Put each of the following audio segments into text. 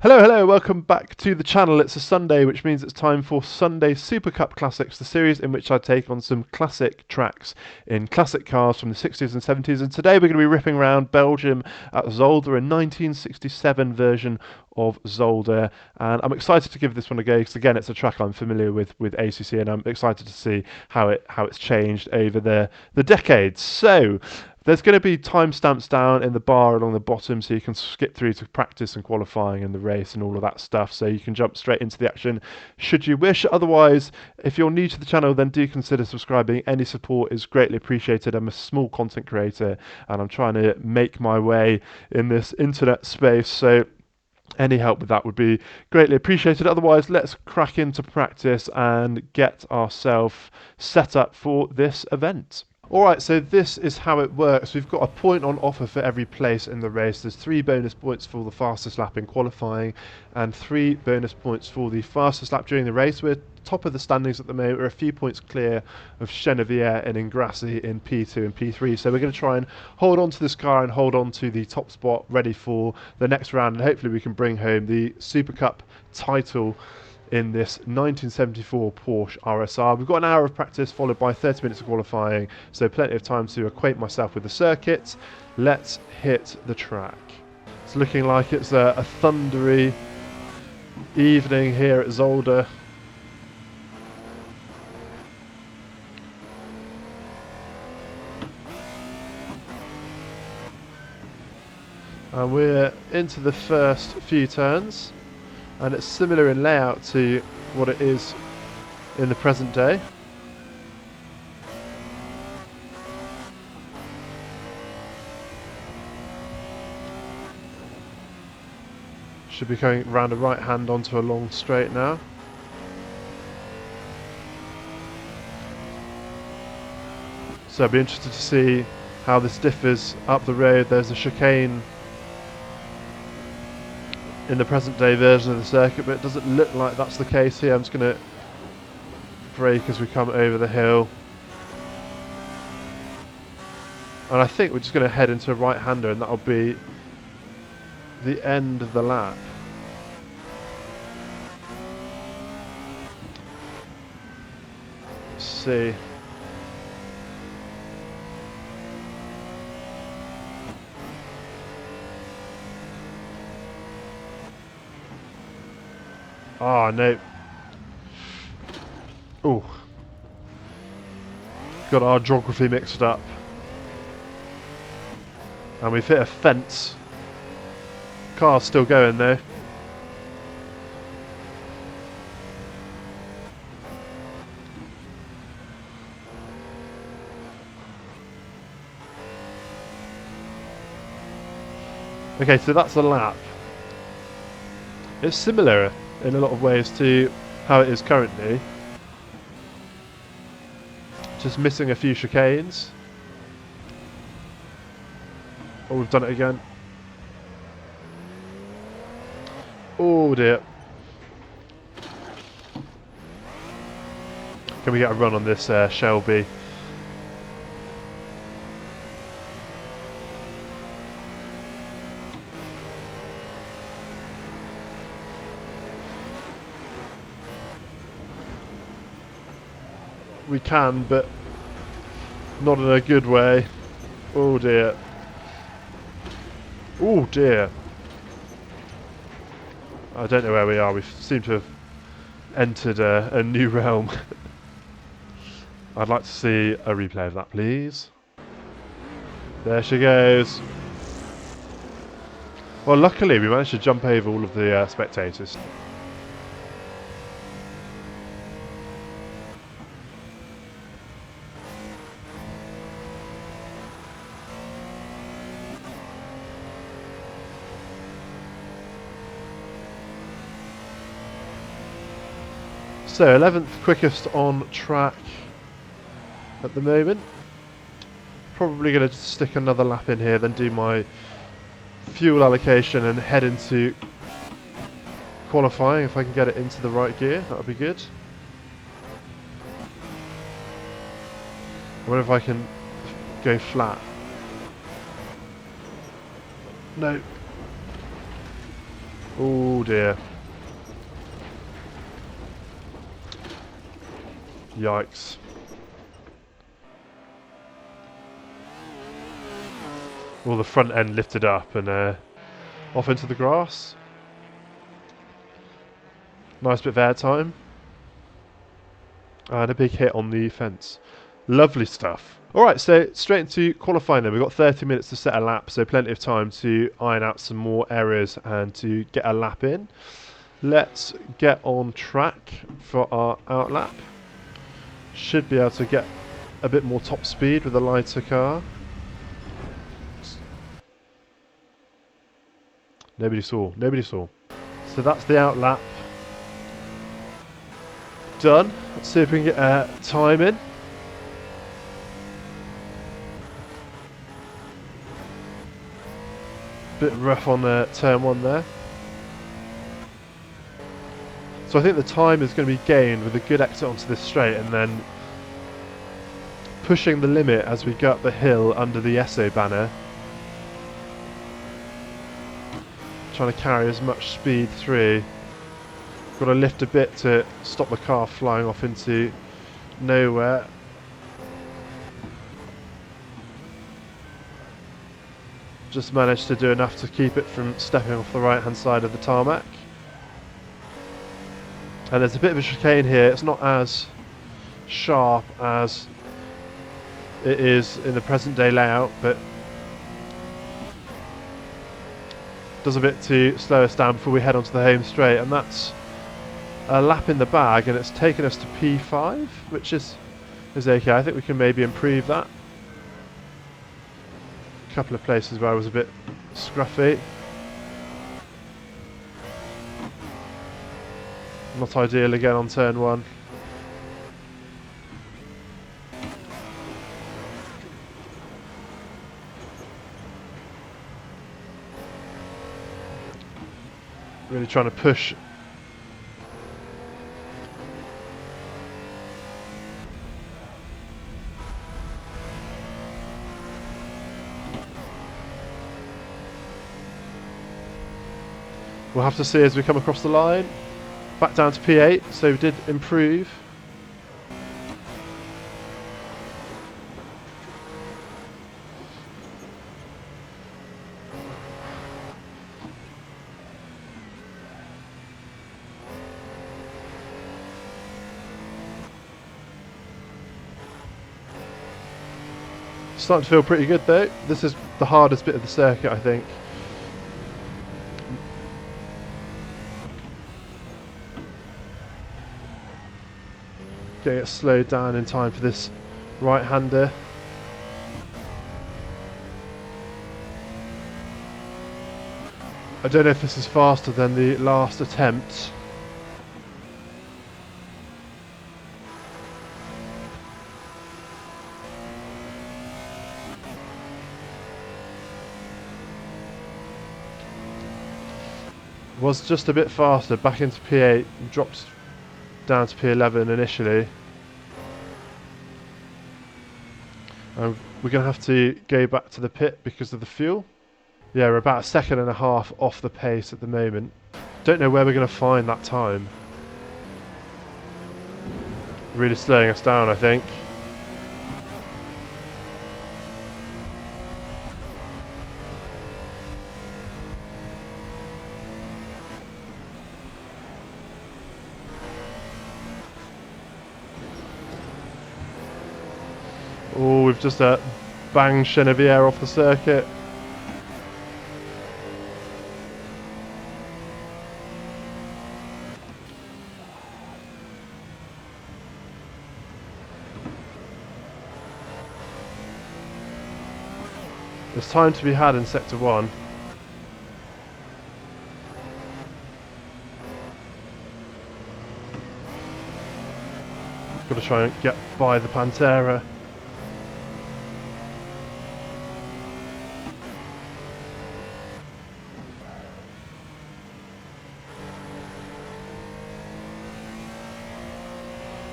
Hello, hello, welcome back to the channel. It's a Sunday, which means it's time for Sunday Super Cup Classics, the series in which I take on some classic tracks in classic cars from the 60s and 70s. And today we're going to be ripping around Belgium at Zolder, a 1967 version of Zolder. And I'm excited to give this one a go because, again, it's a track I'm familiar with ACC, and I'm excited to see how it's changed over the decades. So there's going to be timestamps down in the bar along the bottom, so you can skip through to practice and qualifying and the race and all of that stuff, so you can jump straight into the action should you wish. Otherwise, if you're new to the channel, then do consider subscribing. Any support is greatly appreciated. I'm a small content creator and I'm trying to make my way in this internet space, so any help with that would be greatly appreciated. Otherwise, let's crack into practice and get ourselves set up for this event. Alright, so this is how it works. We've got a point on offer for every place in the race. There's 3 bonus points for the fastest lap in qualifying and 3 bonus points for the fastest lap during the race. We're top of the standings at the moment. We're a few points clear of Chenevier and Ingrassi in P2 and P3. So we're going to try and hold on to this car and hold on to the top spot ready for the next round. And hopefully we can bring home the Super Cup title in this 1974 Porsche RSR. We've got an hour of practice followed by 30 minutes of qualifying, so plenty of time to acquaint myself with the circuit. Let's hit the track. It's looking like it's a thundery evening here at Zolder. And we're into the first few turns, and it's similar in layout to what it is in the present day. Should be going round a right hand onto a long straight now. So I'll be interested to see how this differs up the road. There's a chicane in the present day version of the circuit, but it doesn't look like that's the case here. I'm just going to brake as we come over the hill, and I think we're just going to head into a right-hander, and that'll be the end of the lap. Let's see. Oh no. Oh. Got our geography mixed up. And we've hit a fence. Car's still going though. Okay, so that's a lap. It's similar in a lot of ways to how it is currently, just missing a few chicanes. Oh, we've done it again. Oh dear. Can we get a run on this Shelby? We can, but not in a good way. Oh dear. Oh dear. I don't know where we are. We seem to have entered a new realm. I'd like to see a replay of that, please. There she goes. Well, luckily we managed to jump over all of the spectators. So 11th quickest on track at the moment. Probably going to stick another lap in here, then do my fuel allocation and head into qualifying. If I can get it into the right gear, that would be good. I wonder if I can go flat. No. Oh dear. Yikes. Well, the front end lifted up and off into the grass. Nice bit of air time. And a big hit on the fence. Lovely stuff. Alright, so straight into qualifying then. We've got 30 minutes to set a lap, so plenty of time to iron out some more errors and to get a lap in. Let's get on track for our out lap. Should be able to get a bit more top speed with a lighter car. Nobody saw. So that's the out lap done. Let's see if we can get time in. Bit rough on turn 1 there. So I think the time is going to be gained with a good exit onto this straight and then pushing the limit as we go up the hill under the ESO banner. Trying to carry as much speed through. Got to lift a bit to stop the car flying off into nowhere. Just managed to do enough to keep it from stepping off the right hand side of the tarmac. And there's a bit of a chicane here. It's not as sharp as it is in the present day layout, but does a bit to slow us down before we head onto the home straight, and that's a lap in the bag, and it's taken us to P5, which is okay. I think we can maybe improve that. A couple of places where I was a bit scruffy. Not ideal again on turn 1. Really trying to push. We'll have to see as we come across the line. Back down to P8, so we did improve. Starting to feel pretty good though. This is the hardest bit of the circuit, I think. Getting it slowed down in time for this right-hander. I don't know if this is faster than the last attempt. Was just a bit faster, back into P8, dropped down to P11 initially. We're going to have to go back to the pit because of the fuel. Yeah, we're about 1.5 seconds off the pace at the moment. Don't know where we're going to find that time. Really slowing us down, I think. Oh, we've just banged Chenevier off the circuit. There's time to be had in Sector 1. Got to try and get by the Pantera.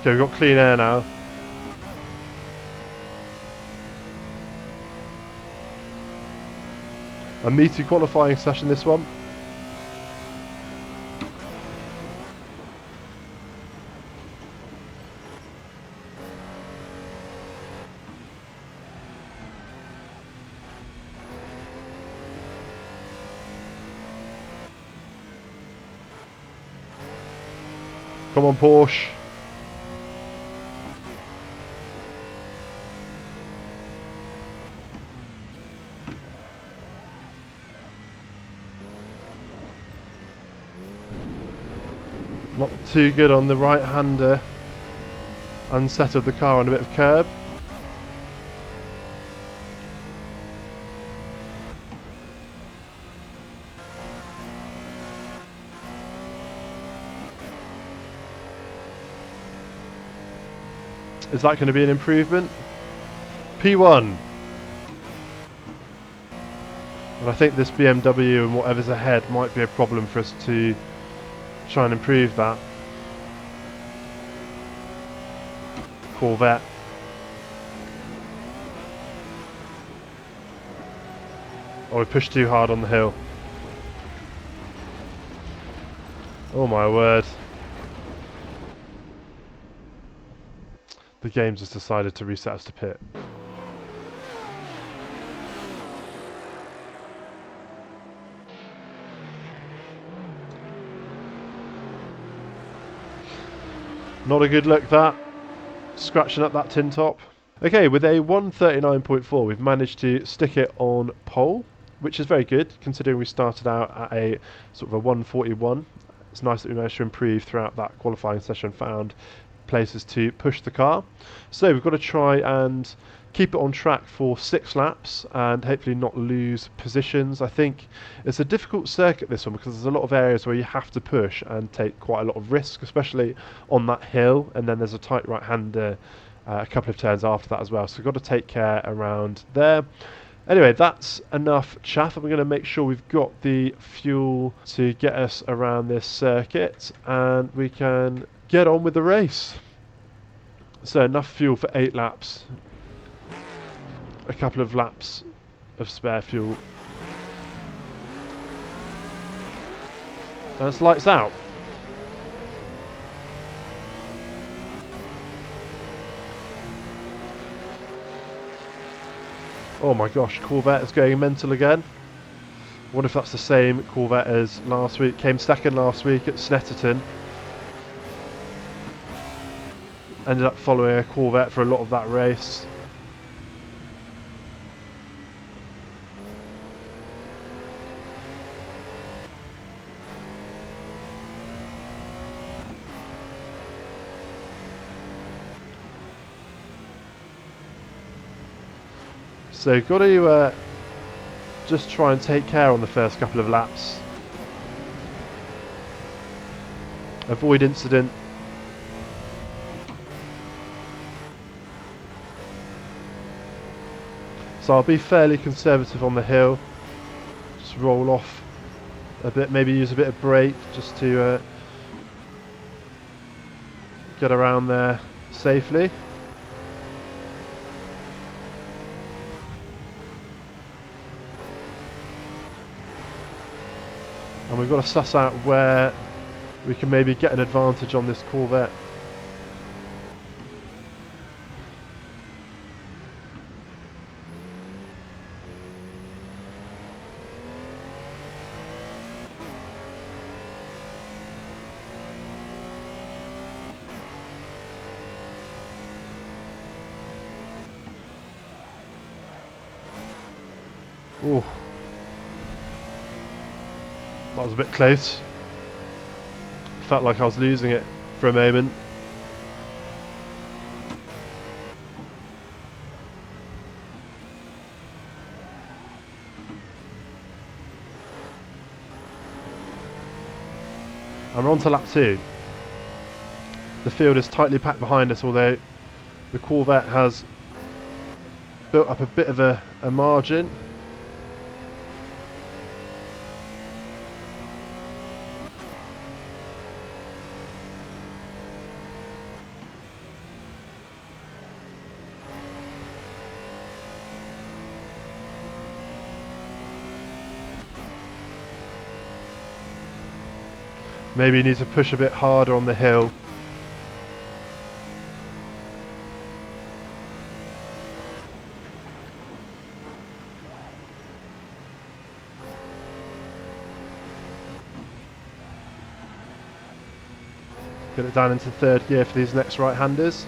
Okay, we've got clean air now. A meaty qualifying session, this one. Come on, Porsche. Not too good on the right-hander. Unsettled the car on a bit of curb. Is that going to be an improvement? P1. And I think this BMW and whatever's ahead might be a problem for us to try and improve that. Corvette. Oh, we pushed too hard on the hill. Oh my word. The game's just decided to reset us to pit. Not a good look, that. Scratching up that tin top. Okay, with a 139.4 we've managed to stick it on pole, which is very good considering we started out at a sort of a 141. It's nice that we managed to improve throughout that qualifying session, found places to push the car. So we've got to try and keep it on track for 6 laps and hopefully not lose positions. I think it's a difficult circuit, this one, because there's a lot of areas where you have to push and take quite a lot of risk, especially on that hill, and then there's a tight right-hander a couple of turns after that as well, so we've got to take care around there. Anyway, that's enough chaff, and we're going to make sure we've got the fuel to get us around this circuit and we can get on with the race. So enough fuel for 8 laps, a couple of laps of spare fuel, and it's lights out. Oh my gosh, Corvette is going mental again. I wonder if that's the same Corvette as last week. Came second last week at Snetterton. Ended up following a Corvette for a lot of that race. So got to just try and take care on the first couple of laps. Avoid incident. So I'll be fairly conservative on the hill. Just roll off a bit, maybe use a bit of brake just to get around there safely. And we've got to suss out where we can maybe get an advantage on this Corvette. Ooh. That was a bit close. Felt like I was losing it for a moment. And we're on to lap 2. The field is tightly packed behind us, although the Corvette has built up a bit of a margin. Maybe you need to push a bit harder on the hill. Get it down into third gear for these next right-handers.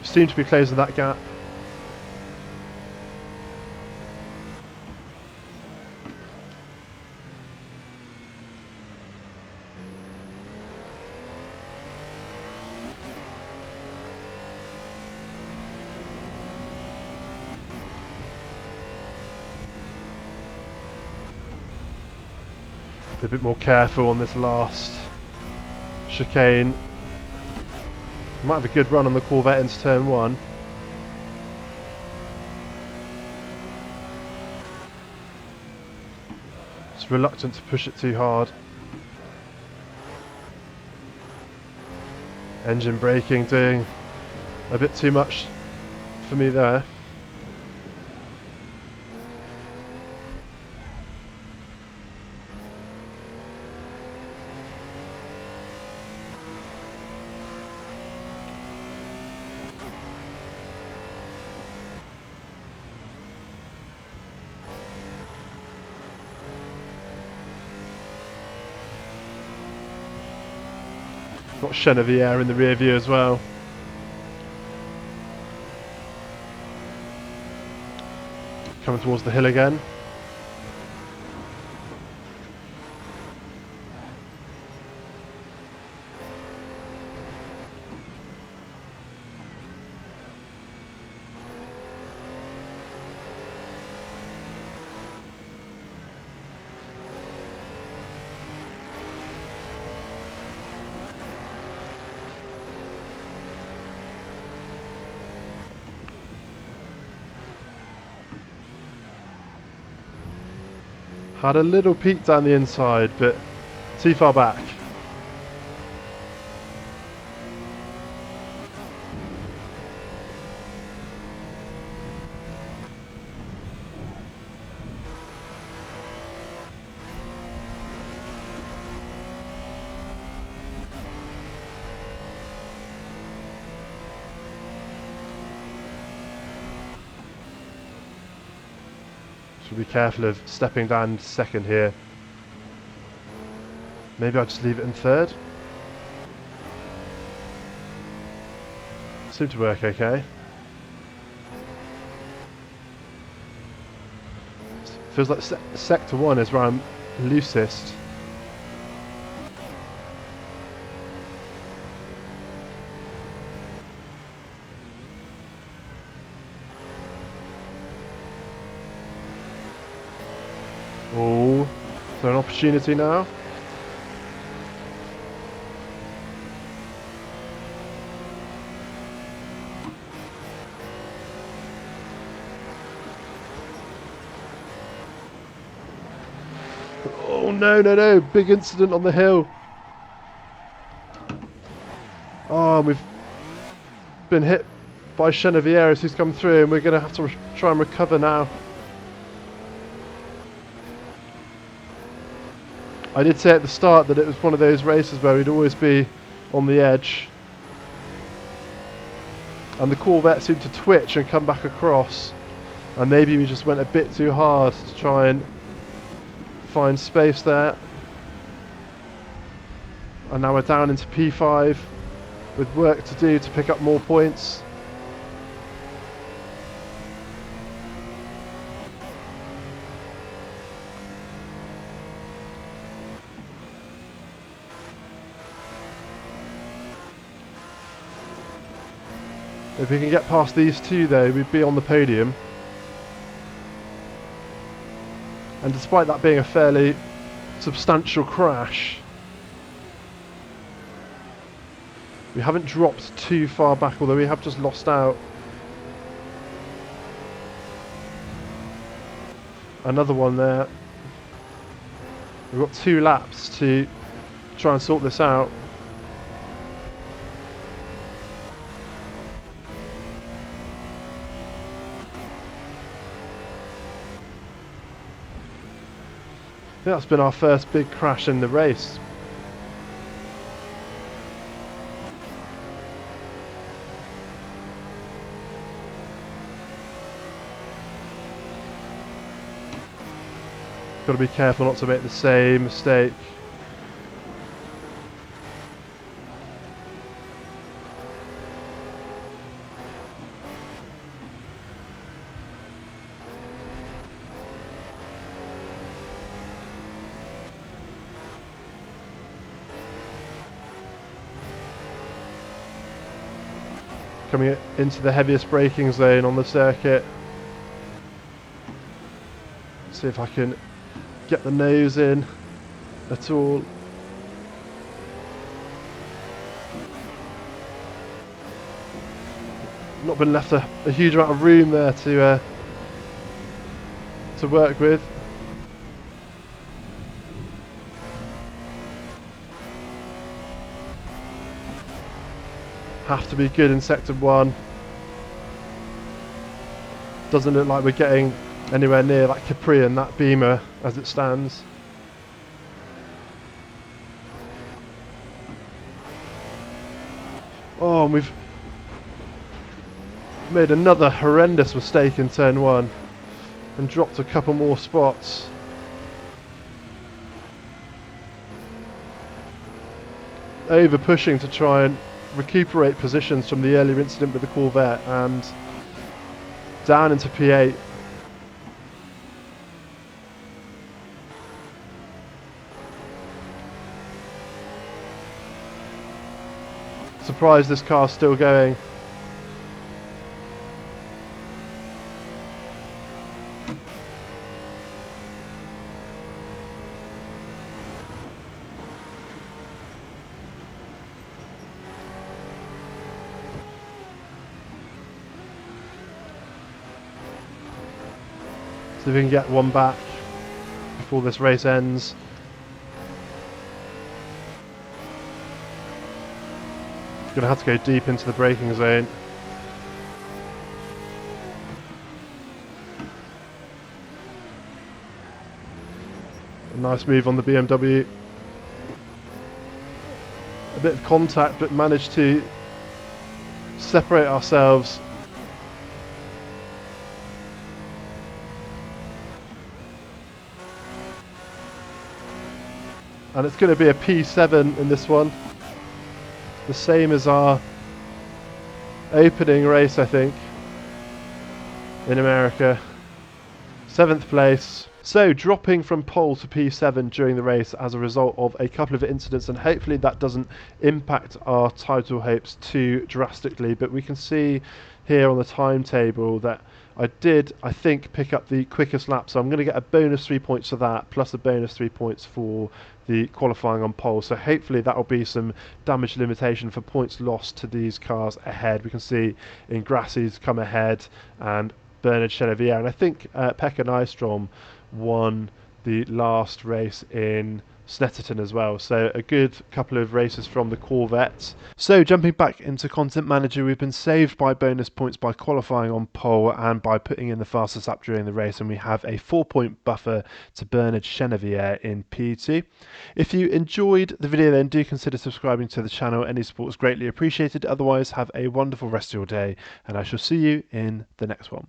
Seem to be closing that gap. Be a bit more careful on this last chicane. Might have a good run on the Corvette into turn 1. Just reluctant to push it too hard. Engine braking doing a bit too much for me there. Got Chenevier in the rear view as well. Coming towards the hill again. Had a little peek down the inside, but too far back. Should be careful of stepping down second here. Maybe I'll just leave it in third. Seemed to work okay. Feels like sector 1 is where I'm loosest. Oh, is there an opportunity now? Oh no, no, no, big incident on the hill. Oh, we've been hit by Chenevier as he's come through, and we're going to have to try and recover now. I did say at the start that it was one of those races where we'd always be on the edge. And the Corvette seemed to twitch and come back across. And maybe we just went a bit too hard to try and find space there. And now we're down into P5 with work to do to pick up more points. If we can get past these two though, we'd be on the podium. And despite that being a fairly substantial crash, we haven't dropped too far back, although we have just lost out. Another one there. We've got 2 laps to try and sort this out. I think that's been our first big crash in the race. Got to be careful not to make the same mistake. Coming into the heaviest braking zone on the circuit. See if I can get the nose in at all. Not been left a huge amount of room there to work with. Have to be good in sector 1. Doesn't look like we're getting anywhere near that Capri and that Beamer as it stands. Oh, and we've made another horrendous mistake in turn 1 and dropped a couple more spots. Over pushing to try and recuperate positions from the earlier incident with the Corvette, and down into P8. Surprised this car's still going. See if we can get one back before this race ends. Gonna have to go deep into the braking zone. A nice move on the BMW. A bit of contact, but managed to separate ourselves. And it's going to be a P7 in this one. The same as our opening race, I think, in America. 7th place. So dropping from pole to P7 during the race as a result of a couple of incidents, and hopefully that doesn't impact our title hopes too drastically. But we can see here on the timetable that I did, I think, pick up the quickest lap, so I'm going to get a bonus 3 points for that, plus a bonus 3 points for the qualifying on pole. So hopefully that will be some damage limitation for points lost to these cars ahead. We can see Ingrassi's come ahead, and Bernard Chenevier, and I think Pekka Nystrom won the last race in Snetterton as well. So a good couple of races from the Corvette. So jumping back into Content Manager, we've been saved by bonus points by qualifying on pole and by putting in the fastest lap during the race, and we have a 4-point buffer to Bernard Chenevier in P2. If you enjoyed the video, then do consider subscribing to the channel. Any support is greatly appreciated. Otherwise, have a wonderful rest of your day, and I shall see you in the next one.